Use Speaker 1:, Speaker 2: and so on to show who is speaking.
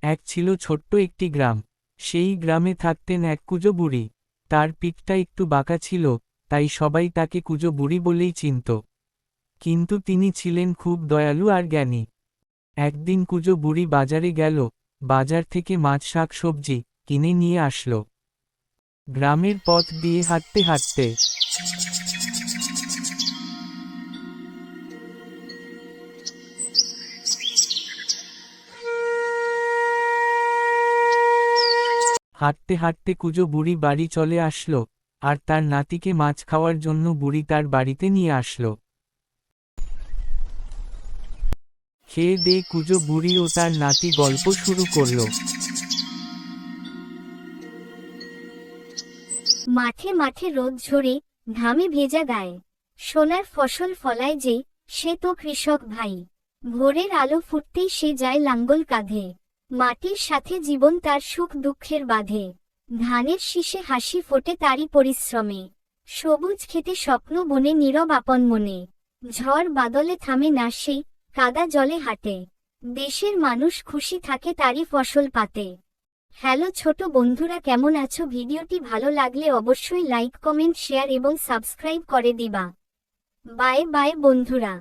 Speaker 1: এক ছিল ছোট্ট একটি গ্রাম। সেই গ্রামে থাকতেন এক কুঁজো বুড়ি। তার পিঠটা একটু বাঁকা ছিল, তাই সবাই তাকে কুঁজো বুড়ি বলেই চিনত। কিন্তু তিনি ছিলেন খুব দয়ালু আর জ্ঞানী। একদিন কুঁজো বুড়ি বাজারে গেল, বাজার থেকে মাছ শাক সবজি কিনে নিয়ে আসলো। গ্রামের পথ দিয়ে হাঁটতে হাঁটতে হাঁটতে হাঁটতে কুঁজো বুড়ি বাড়ি চলে আসলো, আর তার নাতিকে মাছ খাওয়ার জন্য বুড়ি তার বাড়িতে নিয়ে আসলো। খেয়ে দিয়ে কুঁজো বুড়ি ও তার নাতি গল্প শুরু করলো।
Speaker 2: মাঠে মাঠে রোদ ঝরে, ঘামে ভেজা গায়ে সোনার ফসল ফলায় যে, সে তো কৃষক ভাই। ভোরের আলো ফুটতেই সে যায় লাঙ্গল কাঁধে, মাটির সাথে জীবন তার সুখ দুঃখের বাঁধে। ধানের শীষে হাসি ফোটে তারই পরিশ্রমে, সবুজ খেতে স্বপ্ন বনে নীরব আপন মনে। ঝড় বাদলে থামে না সেই, কাদা জলে হাঁটে। দেশের মানুষ খুশি থাকে তারই ফসল পাতে। হ্যালো ছোট বন্ধুরা, কেমন আছো? ভিডিওটি ভালো লাগলে অবশ্যই লাইক কমেন্ট শেয়ার এবং সাবস্ক্রাইব করে দিবা। বাই বাই বন্ধুরা।